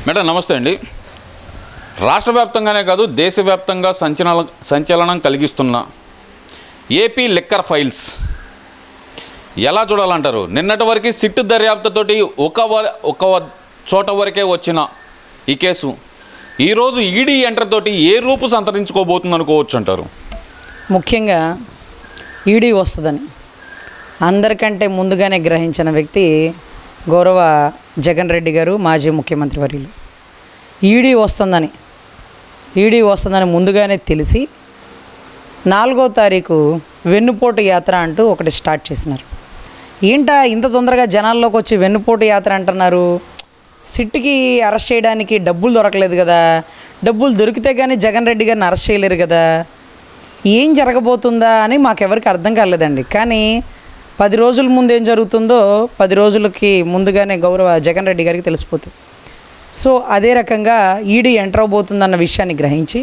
Madam నమస్తే అండి. రాష్ట్ర వ్యాప్తంగానే కాదు దేశవ్యాప్తంగా సంచలనం కలిగిస్తున్న ఏపీ లిక్కర్ ఫైల్స్ ఎలా చూడాలంటారు? నిన్నటి వరకు సిట్ దర్యాప్తుతోటి ఒక చోట వరకే వచ్చిన ఈ కేసు ఈరోజు ఈడీ ఎంటర్ తోటి ఏ రూపు సంతరించుకోబోతుంది అనుకోవచ్చు అంటారు? ముఖ్యంగా ఈడీ వస్తుందని అందరికంటే ముందుగానే గ్రహించిన వ్యక్తి గౌరవ జగన్ రెడ్డి గారు, మాజీ ముఖ్యమంత్రి వర్యులు. ఈడీ వస్తుందని ముందుగానే తెలిసి 4వ తారీఖు వెన్నుపోటు యాత్ర అంటూ ఒకటి స్టార్ట్ చేసినారు. ఏంటా ఇంత తొందరగా జనాల్లోకి వచ్చి వెన్నుపోటు యాత్ర అంటున్నారు? సిట్కి అరెస్ట్ చేయడానికి డబ్బులు దొరకలేదు కదా, డబ్బులు దొరికితే కానీ జగన్ రెడ్డి గారిని అరెస్ట్ చేయలేరు కదా, ఏం జరగబోతుందా అని మాకెవరికి అర్థం కాలేదండి. కానీ 10 రోజుల ముందు ఏం జరుగుతుందో 10 రోజులకి ముందుగానే గౌరవ జగన్ రెడ్డి గారికి తెలిసిపోతుంది. సో అదే రకంగా ఈడీ ఎంటర్ అవబోతుందన్న విషయాన్ని గ్రహించి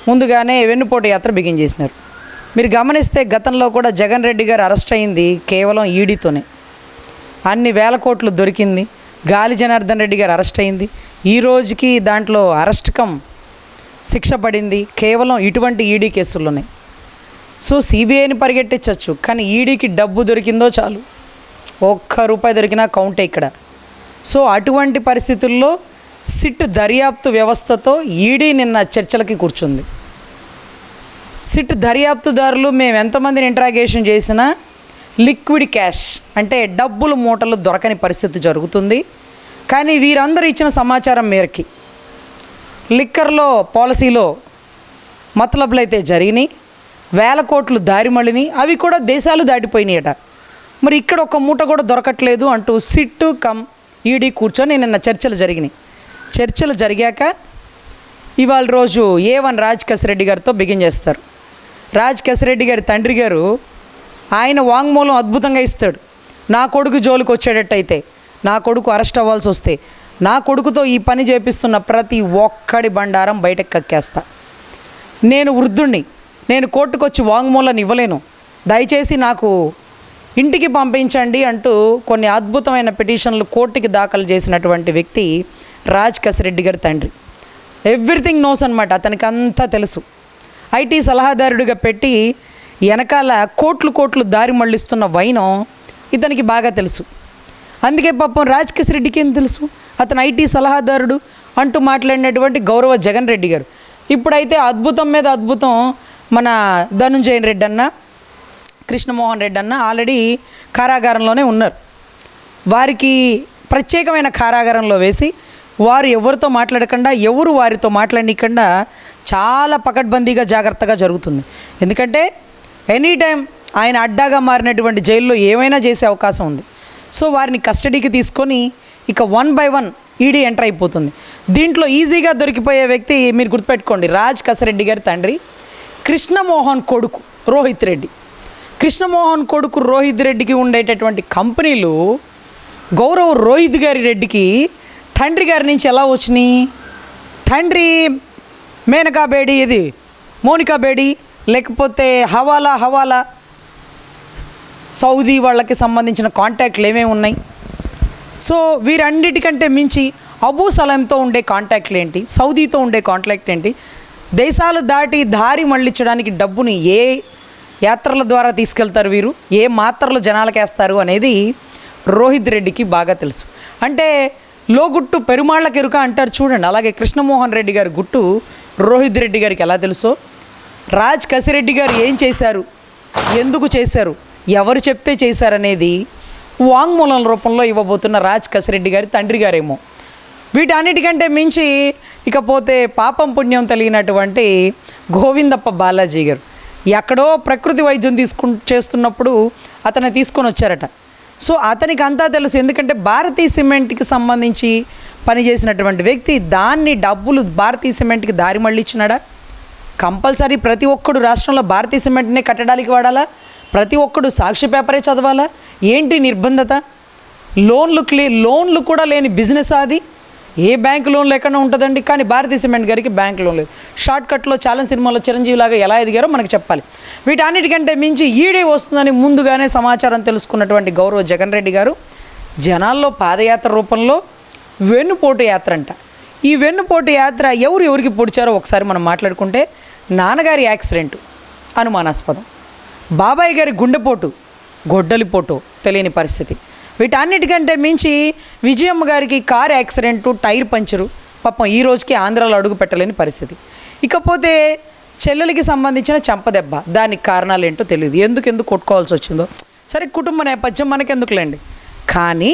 ముందుగానే వెన్నుపోటు యాత్ర బిగిన్ చేసినారు. మీరు గమనిస్తే గతంలో కూడా జగన్ రెడ్డి గారు అరెస్ట్ అయింది కేవలం ఈడీతోనే. అన్ని వేల కోట్లు దొరికింది. గాలి జనార్దన్ రెడ్డి గారు అరెస్ట్ అయింది. ఈ రోజుకి దాంట్లో అరెస్ట్ కమ్ శిక్ష పడింది కేవలం ఇటువంటి ఈడీ కేసుల్లోనే. సో సిబిఐని పరిగెట్టించవచ్చు, కానీ ఈడీకి డబ్బు దొరికిందో చాలు, ₹1 దొరికినా కౌంటే ఇక్కడ. సో అటువంటి పరిస్థితుల్లో సిట్ దర్యాప్తు వ్యవస్థతో ఈడీ నిన్న చర్చలకి కూర్చుంది. సిట్ దర్యాప్తుదారులు మేము ఎంతమందిని ఇంట్రాగేషన్ చేసినా లిక్విడ్ క్యాష్ అంటే డబ్బులు మూటలు దొరకని పరిస్థితి జరుగుతుంది. కానీ వీరందరూ ఇచ్చిన సమాచారం మేరకి లిక్కర్లో పాలసీలో మతలబులు అయితే జరిగినాయి, వేల కోట్లు దారి మళ్ళినాయి, అవి కూడా దేశాలు దాటిపోయినాయట. మరి ఇక్కడ ఒక మూట కూడా దొరకట్లేదు అంటూ సిట్టు కమ్ ఈడీ కూర్చొని నిన్న చర్చలు జరిగినాయి. చర్చలు జరిగాక ఇవాళ రోజు A1 రాజ్ కసిరెడ్డి గారితో బిగిన్ చేస్తారు. రాజ్ కసిరెడ్డి గారి తండ్రి గారు ఆయన వాంగ్మూలం అద్భుతంగా ఇస్తాడు. నా కొడుకు జోలికి వచ్చేటట్టయితే, నా కొడుకు అరెస్ట్ అవ్వాల్సి వస్తే, నా కొడుకుతో ఈ పని చేపిస్తున్న ప్రతి ఒక్కడి బండారం బయటకు కక్కేస్తా. నేను వృద్ధుణ్ణి, నేను కోర్టుకు వచ్చి వాంగ్మూలాన్ని ఇవ్వలేను, దయచేసి నాకు ఇంటికి పంపించండి అంటూ కొన్ని అద్భుతమైన పిటిషన్లు కోర్టుకి దాఖలు చేసినటువంటి వ్యక్తి రాజ్ కసిరెడ్డి గారి తండ్రి. ఎవ్రీథింగ్ నోస్ అనమాట, అతనికి అంతా తెలుసు. ఐటీ సలహాదారుడిగా పెట్టి వెనకాల కోట్లు దారి మళ్ళిస్తున్న వైనం ఇతనికి బాగా తెలుసు. అందుకే పాపం రాజ్ కసిరెడ్డికి ఏం తెలుసు, అతను ఐటీ సలహాదారుడు అంటూ మాట్లాడినటువంటి గౌరవ జగన్ రెడ్డి గారు ఇప్పుడైతే అద్భుతం మీద అద్భుతం మన ధనుంజయ రెడ్డి అన్న, కృష్ణమోహన్ రెడ్డి అన్న ఆల్రెడీ కారాగారంలోనే ఉన్నారు. వారికి ప్రత్యేకమైన కారాగారంలో వేసి వారు ఎవరితో మాట్లాడకుండా, ఎవరు వారితో మాట్లాడకుండా చాలా పకడ్బందీగా జాగ్రత్తగా జరుగుతుంది. ఎందుకంటే ఎనీ టైం ఆయన అడ్డాగా మారినటువంటి జైల్లో ఏమైనా చేసే అవకాశం ఉంది. సో వారిని కస్టడీకి తీసుకొని ఇక 1 by 1 ఈడీ ఎంటర్ అయిపోతుంది. దీంట్లో ఈజీగా దొరికిపోయే వ్యక్తి మీరు గుర్తుపెట్టుకోండి, రాజ్ కసిరెడ్డి గారి తండ్రి కృష్ణమోహన్ కొడుకు రోహిత్ రెడ్డి. కృష్ణమోహన్ కొడుకు రోహిత్ రెడ్డికి ఉండేటటువంటి కంపెనీలు గౌరవ్ రోహిత్ గారి రెడ్డికి తండ్రి గారి నుంచి ఎలా వచ్చినాయి? తండ్రి మేనకా బేడి, ఇది మోనికా బేడి, లేకపోతే హవాలా సౌదీ వాళ్ళకి సంబంధించిన కాంటాక్ట్లు ఏమేమి ఉన్నాయి? సో వీరన్నిటికంటే మించి అబూ సలాంతో ఉండే కాంటాక్ట్లు ఏంటి, సౌదీతో ఉండే కాంటాక్ట్ ఏంటి, దేశాలు దాటి దారి మళ్ళించడానికి డబ్బుని ఏ యాత్రల ద్వారా తీసుకెళ్తారు వీరు, ఏ మాత్రలు జనాలకు వేస్తారు అనేది రోహిత్ రెడ్డికి బాగా తెలుసు. అంటే లోగుట్టు పెరుమాళ్ళకి ఎరుక అంటారు చూడండి, అలాగే కృష్ణమోహన్ రెడ్డి గారి గుట్టు రోహిత్ రెడ్డి గారికి ఎలా తెలుసో, రాజ్ కసిరెడ్డి గారు ఏం చేశారు, ఎందుకు చేశారు, ఎవరు చెప్తే చేశారనేది వాంగ్మూలం రూపంలో ఇవ్వబోతున్న రాజ్ కసిరెడ్డి గారి తండ్రి గారేమో. వీటన్నిటికంటే మించి ఇకపోతే పాపం పుణ్యం తెలియనటువంటి గోవిందప్ప బాలాజీ గారు ఎక్కడో ప్రకృతి వైద్యం చేస్తున్నప్పుడు అతను తీసుకొని వచ్చారట. సో అతనికి అంతా తెలుసు, ఎందుకంటే భారతీ సిమెంట్కి సంబంధించి పనిచేసినటువంటి వ్యక్తి. దాన్ని డబ్బులు భారతీ సిమెంట్కి దారి మళ్ళించినాడా? కంపల్సరీ ప్రతి ఒక్కడు రాష్ట్రంలో భారతీ సిమెంట్నే కట్టడానికి వాడాలా? ప్రతి ఒక్కడు సాక్షి పేపరే చదవాలా? ఏంటి నిర్బంధత? లోన్లు కూడా లేని బిజినెస్ అది. ఏ బ్యాంక్ లోన్ లేకుండా ఉంటుందండి. కానీ భారతీ సిమెంట్ గారికి బ్యాంక్ లోన్ లేదు. షార్ట్కట్లో ఛాలెంజ్ సినిమాలో చిరంజీవి లాగా ఎలా ఎదిగారో మనకు చెప్పాలి. వీటన్నిటికంటే మించి ఈడీ వస్తుందని ముందుగానే సమాచారం తెలుసుకున్నటువంటి గౌరవ జగన్ రెడ్డి గారు జనాల్లో పాదయాత్ర రూపంలో వెన్నుపోటు యాత్ర అంట. ఈ వెన్నుపోటు యాత్ర ఎవరికి పొడిచారో ఒకసారి మనం మాట్లాడుకుంటే, నాన్నగారి యాక్సిడెంట్ అనుమానాస్పదం, బాబాయ్ గారి గుండెపోటు, గొడ్డలిపోటు తెలియని పరిస్థితి, వీటన్నిటికంటే మించి విజయమ్మ గారికి కారు యాక్సిడెంటు, టైర్ పంచరు, పాపం ఈ రోజుకి ఆంధ్రాలో అడుగు పెట్టలేని పరిస్థితి. ఇకపోతే చెల్లెలికి సంబంధించిన చంపదెబ్బ, దానికి కారణాలు ఏంటో తెలియదు, ఎందుకు కొట్టుకోవాల్సి వచ్చిందో. సరే, కుటుంబ నేపథ్యం మనకెందుకులేండి. కానీ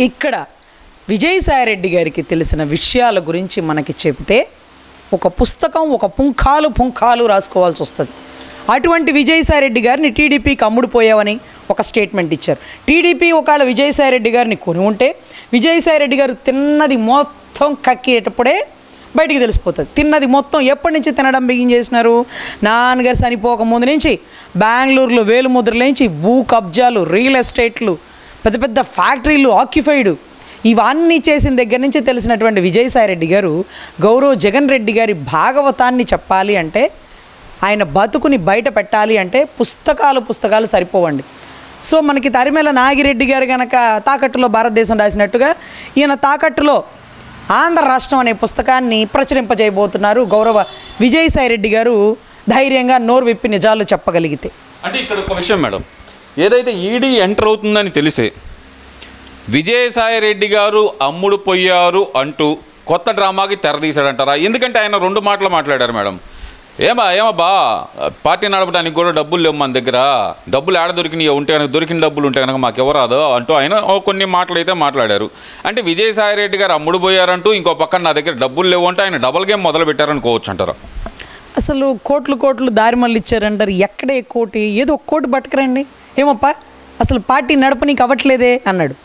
ఇక్కడ విజయసాయిరెడ్డి గారికి తెలిసిన విషయాల గురించి మనకి చెబితే ఒక పుస్తకం, ఒక పుంఖాలు రాసుకోవాల్సి వస్తుంది. అటువంటి విజయసాయిరెడ్డి గారిని టీడీపీకి అమ్ముడుపోయావని ఒక స్టేట్మెంట్ ఇచ్చారు. టీడీపీ ఒకవేళ విజయసాయిరెడ్డి గారిని కొని ఉంటే, విజయసాయిరెడ్డి గారు తిన్నది మొత్తం కక్కేటప్పుడే బయటికి తెలిసిపోతుంది. తిన్నది మొత్తం ఎప్పటి నుంచి తినడం బిగించేసినారు? నాన్నగారు చనిపోక ముందు నుంచి బెంగళూరులో వేలుముద్రలేంచి భూ కబ్జాలు, రియల్ ఎస్టేట్లు, పెద్ద పెద్ద ఫ్యాక్టరీలు ఆక్యుపైడ్, ఇవన్నీ చేసిన దగ్గర నుంచి తెలిసినటువంటి విజయసాయిరెడ్డి గారు గౌరవ్ జగన్ రెడ్డి గారి భాగవతాన్ని చెప్పాలి అంటే, ఆయన బతుకుని బయట పెట్టాలి అంటే పుస్తకాలు సరిపోవండి. సో మనకి తరిమేల నాగిరెడ్డి గారు కనుక తాకట్టులో భారతదేశం రాసినట్టుగా ఈయన తాకట్టులో ఆంధ్ర రాష్ట్రం అనే పుస్తకాన్ని ప్రచురింపజేయబోతున్నారు గౌరవ విజయసాయిరెడ్డి గారు ధైర్యంగా నోరు విప్పి నిజాలు చెప్పగలిగితే. అంటే ఇక్కడ ఒక విషయం మేడం, ఏదైతే ఈడీ ఎంటర్ అవుతుందని తెలిసే విజయసాయిరెడ్డి గారు అమ్ముడు పోయారు అంటూ కొత్త డ్రామాకి తెరదీశాడంటారా? ఎందుకంటే ఆయన 2 మాటలు మాట్లాడారు మేడం. ఏమబ్బా పార్టీ నడపడానికి కూడా డబ్బులు లేవు మన దగ్గర, డబ్బులు ఏడ దొరికినాయి ఉంటే కనుక, దొరికిన డబ్బులు ఉంటే కనుక మాకు ఎవరాదో అంటూ ఆయన కొన్ని మాటలు అయితే మాట్లాడారు. అంటే విజయసాయిరెడ్డి గారు అమ్ముడు పోయారంటూ ఇంకో పక్కన నా దగ్గర డబ్బులు లేవు అంటే ఆయన డబుల్ గేమ్ మొదలు పెట్టారనుకోవచ్చు అంటారా? అసలు కోట్లు దారి మళ్ళీ ఇచ్చారంటారు. ఎక్కడే కోటి, ఏదో ఒక కోటి పట్టుకురండి, ఏమప్పా అసలు పార్టీ నడపనీకి అవ్వట్లేదే అన్నాడు.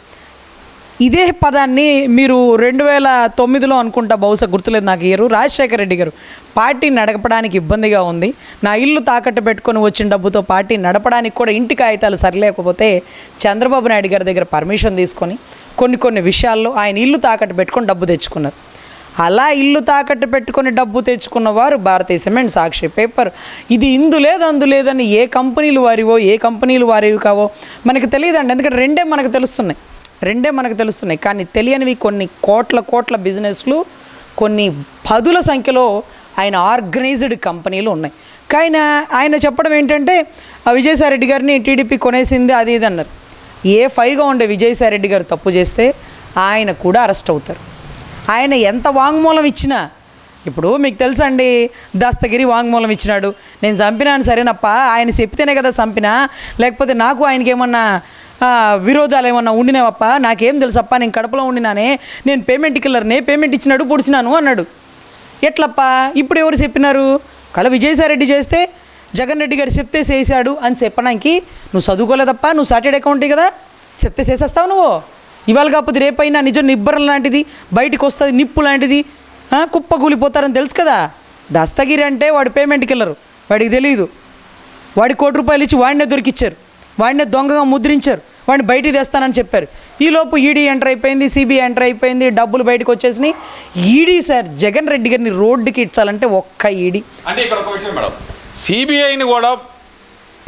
ఇదే పదాన్ని మీరు 2009లో అనుకుంటా, బహుశా గుర్తులేదు నాకు ఇయరు, రాజశేఖర రెడ్డి గారు పార్టీ నడపడానికి ఇబ్బందిగా ఉంది, నా ఇల్లు తాకట్టు పెట్టుకొని వచ్చిన డబ్బుతో పార్టీ నడపడానికి కూడా ఇంటి కాగితాలు సరిలేకపోతే చంద్రబాబు నాయుడు గారి దగ్గర పర్మిషన్ తీసుకొని కొన్ని విషయాల్లో ఆయన ఇల్లు తాకట్టు పెట్టుకొని డబ్బు తెచ్చుకున్నారు. అలా ఇల్లు తాకట్టు పెట్టుకొని డబ్బు తెచ్చుకున్నవారు భారతీయ సిమెంట్, సాక్షి పేపర్, ఇది ఇందు లేదు అందు లేదని ఏ కంపెనీలు వారివో ఏ కంపెనీలు వారివి కావో మనకు తెలియదండి. ఎందుకంటే రెండే మనకు తెలుస్తున్నాయి. కానీ తెలియనివి కొన్ని కోట్ల బిజినెస్లు, కొన్ని పదుల సంఖ్యలో ఆయన ఆర్గనైజ్డ్ కంపెనీలు ఉన్నాయి. కానీ ఆయన చెప్పడం ఏంటంటే విజయసాయిరెడ్డి గారిని టీడీపీ కొనేసింది అది ఇది అన్నారు. A5గా ఉండే విజయసాయిరెడ్డి గారు తప్పు చేస్తే ఆయన కూడా అరెస్ట్ అవుతారు. ఆయన ఎంత వాంగ్మూలం ఇచ్చినా, ఇప్పుడు మీకు తెలుసండి, దస్తగిరి వాంగ్మూలం ఇచ్చినాడు, నేను చంపినాను సరేనప్ప, ఆయన చెప్తేనే కదా చంపినా, లేకపోతే నాకు ఆయనకి ఏమన్నా విరోధాలు ఏమన్నా ఉండినావప్ప, నాకేం తెలుసప్ప, నేను కడపలో ఉండినానే, నేను పేమెంట్ కిల్లర్నే, పేమెంట్ ఇచ్చినాడు పొడిచినాను అన్నాడు. ఎట్లప్ప? ఇప్పుడు ఎవరు చెప్పినారు? కళ విజయసాయిరెడ్డి చేస్తే జగన్ రెడ్డి గారు చెప్తే చేశాడు అని చెప్పడానికి నువ్వు చదువుకోలేదప్ప, నువ్వు సార్టెడ్ అకౌంటే కదా, చెప్తే చేసేస్తావు నువ్వు. ఇవాళ కాకపోతే రేపైనా నిజం నిబ్బరం లాంటిది బయటకు వస్తుంది, నిప్పు లాంటిది, కుప్ప కూలిపోతారని తెలుసు కదా. దస్తగిరి అంటే వాడు పేమెంట్ కిల్లరు, వాడికి తెలియదు. వాడి ₹1 ఇచ్చి వాడినే దొరికిచ్చారు, వాడినే దొంగగా ముద్రించారు, వాడిని బయటికి తెస్తానని చెప్పారు. ఈలోపు ఈడీ ఎంటర్ అయిపోయింది, సిబిఐ ఎంటర్ అయిపోయింది, డబ్బులు బయటకు వచ్చేసినాయి. ఈడీ సార్ జగన్ రెడ్డి గారిని రోడ్డుకి ఇచ్చాలంటే ఒక్క ఈడీ. అంటే ఇక్కడ ఒక విషయం మేడం,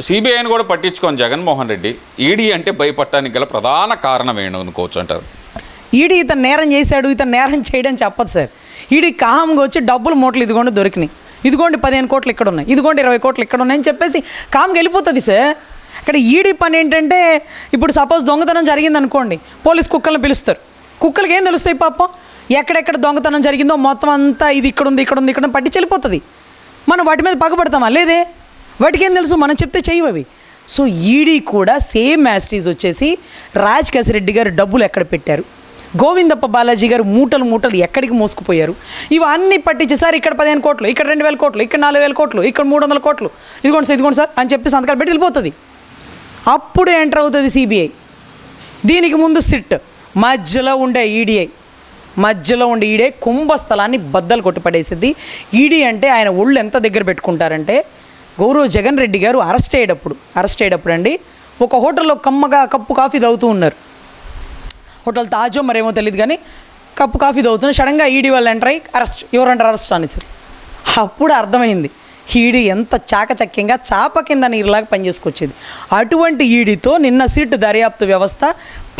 సిబిఐని కూడా పట్టించుకోని జగన్మోహన్ రెడ్డి ఈడీ అంటే భయపడటానికి గల ప్రధాన కారణం ఏంటి అనుకోవచ్చు అంటారు? ఈడీ ఇతను నేరం చేశాడు, ఇతను నేరం చేయడం చెప్పదు సార్. ఈడీ కామ్గా వచ్చి డబ్బులు మూటలు ఇదిగోండి దొరికినాయి, ఇదిగోండి 15 కోట్లు ఇక్కడ ఉన్నాయి, ఇదిగోండి 20 కోట్లు ఇక్కడ ఉన్నాయని చెప్పేసి కామ్గా వెళ్ళిపోతుంది సార్. ఇక్కడ ఈడీ పని ఏంటంటే, ఇప్పుడు సపోజ్ దొంగతనం జరిగింది అనుకోండి, పోలీస్ కుక్కలను పిలుస్తారు. కుక్కలకి ఏం తెలుస్తాయి పాపం, ఎక్కడెక్కడ దొంగతనం జరిగిందో మొత్తం అంతా ఇది ఇక్కడ ఉంది పట్టించి వెళ్ళిపోతుంది. మనం వాటి మీద పగబడతామా? లేదే, వాటికి ఏం తెలుసు, మనం చెప్తే చెయ్యవు అవి. సో ఈడీ కూడా సేమ్ యాస్టీజ్ వచ్చేసి రాజకేశ్వర రెడ్డి గారు డబ్బులు ఎక్కడ పెట్టారు, గోవిందప్ప బాలాజీ గారు మూటలు ఎక్కడికి మోసుకుపోయారు, ఇవన్నీ పట్టించి సార్ ఇక్కడ 15 కోట్లు, ఇక్కడ 2000 కోట్లు, ఇక్కడ 4000 కోట్లు, ఇక్కడ 300 కోట్లు, ఇదిగోండి సార్ అని చెప్పి సంతకాలు పెట్టి వెళ్ళిపోతుంది. అప్పుడు ఎంటర్ అవుతుంది సిబిఐ. దీనికి ముందు సిట్, మధ్యలో ఉండే ఈడీ కుంభస్థలాన్ని బద్దలు కొట్టిపడేసింది. ఈడీ అంటే ఆయన ఒళ్ళు ఎంత దగ్గర పెట్టుకుంటారంటే, గౌరవ్ జగన్ రెడ్డి గారు అరెస్ట్ అయ్యేటప్పుడు అండి ఒక హోటల్లో కమ్మగా కప్పు కాఫీ తాగుతూ ఉన్నారు. హోటల్ తాజో మరేమో తెలియదు కానీ కప్పు కాఫీ తాగుతున్నారు. సడన్గా ఈడీ వాళ్ళు ఎంటర్ అయ్యి అరెస్ట్ అనేసారు. అప్పుడు అర్థమైంది ఈడీ ఎంత చాకచక్యంగా చాప కింద నీరులాగా పనిచేసుకొచ్చేది. అటువంటి ఈడీతో నిన్న సిట్ దర్యాప్తు వ్యవస్థ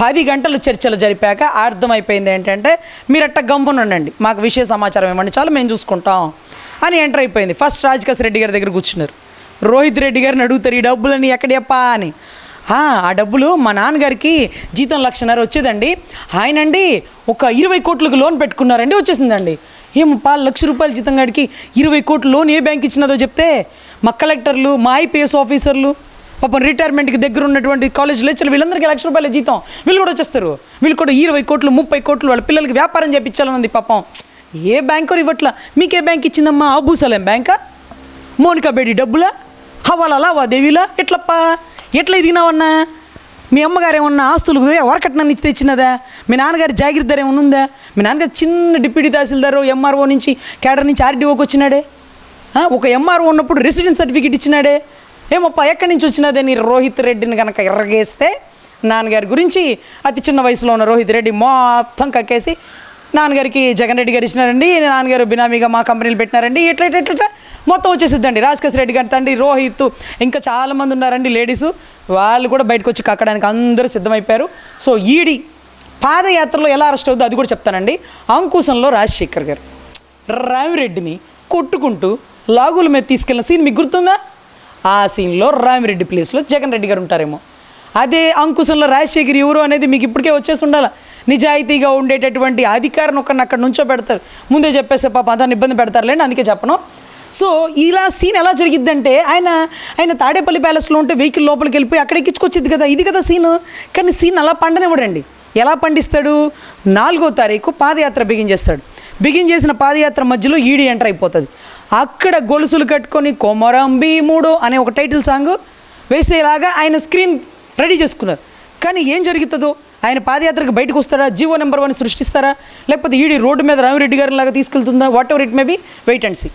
10 గంటలు చర్చలు జరిపాక అర్థమైపోయింది ఏంటంటే మీరట్ట గమ్మునుండండి, మాకు విషయ సమాచారం ఇవ్వండి చాలు, మేము చూసుకుంటాం అని ఎంటర్ అయిపోయింది. ఫస్ట్ రాజకేశ్ రెడ్డి గారి దగ్గర కూర్చున్నారు. రోహిత్ రెడ్డి గారిని అడుగుతారు, ఈ డబ్బులని ఎక్కడెప్పా అని. ఆ డబ్బులు మా నాన్నగారికి జీతం 1,50,000 వచ్చేదండి, ఆయనండి ఒక 20 కోట్లకు లోన్ పెట్టుకున్నారండి, వచ్చేసిందండి. ఏమో 1,00,000 రూపాయల జీతం గాడికి 20 కోట్లు లోన్ ఏ బ్యాంక్ ఇచ్చినదో చెప్తే మా కలెక్టర్లు, మా ఐపీఎస్ ఆఫీసర్లు, పాపం రిటైర్మెంట్కి దగ్గర ఉన్నటువంటి కాలేజ్ లెక్చర్లు వీళ్ళందరికీ 1,00,000 రూపాయల జీతం, వీళ్ళు కూడా వచ్చేస్తారు. వీళ్ళు కూడా 20 కోట్లు 30 కోట్లు వాళ్ళ పిల్లలకి వ్యాపారం చేయించాలని ఉంది పాపం. ఏ బ్యాంకు ఇవ్వట్లా, మీకే బ్యాంక్ ఇచ్చిందమ్మా? అబూసలేం బ్యాంకా? మోనికా బేడి డబ్బులా? హవాలా లావాదేవీలా? ఎట్లప్పా, ఎట్లా ఎదిగినావన్నా? మీ అమ్మగారు ఏమన్నా ఆస్తులు వరకట్నాన్ని ఇచ్చి తెచ్చినదా? మీ నాన్నగారి జాగ్రత్త ఏమన్నా ఉందా? మీ నాన్నగారు చిన్న డిప్యూటీ తహసీల్దారు ఎంఆర్ఓ నుంచి కేడర్ నుంచి ఆర్డీఓకి వచ్చినాడే, ఒక ఎంఆర్ఓ ఉన్నప్పుడు రెసిడెన్స్ సర్టిఫికేట్ ఇచ్చినాడే. ఏమప్పా ఎక్కడి నుంచి వచ్చినదే? నీ రోహిత్ రెడ్డిని కనుక ఎర్రగేస్తే నాన్నగారి గురించి అతి చిన్న వయసులో ఉన్న రోహిత్ రెడ్డి మొత్తం కక్కేసి నాన్నగారికి జగన్ రెడ్డి గారు ఇచ్చినారండి, నాన్నగారు బినామీగా మా కంపెనీలు పెట్టినారండి, ఎట్లా మొత్తం వచ్చేసిద్దండి. రాజకేశ్ రెడ్డి గారి తండ్రి రోహిత్, ఇంకా చాలామంది ఉన్నారండి లేడీసు, వాళ్ళు కూడా బయటకు వచ్చి కక్కడానికి అందరూ సిద్ధమైపోయారు. సో ఈడీ పాదయాత్రలో ఎలా అరెస్ట్ అవుతుందో అది కూడా చెప్తానండి. అంకుశంలో రాజశేఖర్ గారు రామిరెడ్డిని కొట్టుకుంటూ లాగుల మీద తీసుకెళ్ళిన సీన్ మీకు గుర్తుందా? ఆ సీన్లో రామిరెడ్డి ప్లేస్లో జగన్ రెడ్డి గారు ఉంటారేమో. అదే అంకుశంలో రాజశేఖర్ ఎవరు అనేది మీకు ఇప్పటికే వచ్చేసి ఉండాలి. నిజాయితీగా ఉండేటటువంటి అధికారిని ఒకరిని అక్కడ నుంచో పెడతారు, ముందే చెప్పేస్తే పాప అతన్ని ఇబ్బంది పెడతారులేండి, అందుకే చెప్పను. సో ఇలా సీన్ ఎలా జరిగిద్దంటే ఆయన తాడేపల్లి ప్యాలెస్లో ఉంటే వెహికల్ లోపలికి వెళ్ళిపోయి అక్కడ ఎక్కించుకొచ్చింది కదా, ఇది కదా సీను. కానీ సీన్ అలా పండనివ్వడండి. ఎలా పండిస్తాడు? 4వ తారీఖు పాదయాత్ర బిగించేస్తాడు. బిగించేసిన పాదయాత్ర మధ్యలో ఈడీ ఎంటర్ అయిపోతుంది. అక్కడ గొలుసులు కట్టుకొని కొమరం భీముడు అనే ఒక టైటిల్ సాంగ్ వేసేలాగా ఆయన స్క్రీన్ రెడీ చేసుకున్నారు. కానీ ఏం జరుగుతుందో, ఆయన పాదయాత్రకు బయటకు వస్తారా, జీవో నెంబర్ 1 సృష్టిస్తారా, లేకపోతే ఈడీ రోడ్డు మీద రామిరెడ్డి గారి లాగా తీసుకెళ్తుందా? Whatever it may be, wait and see.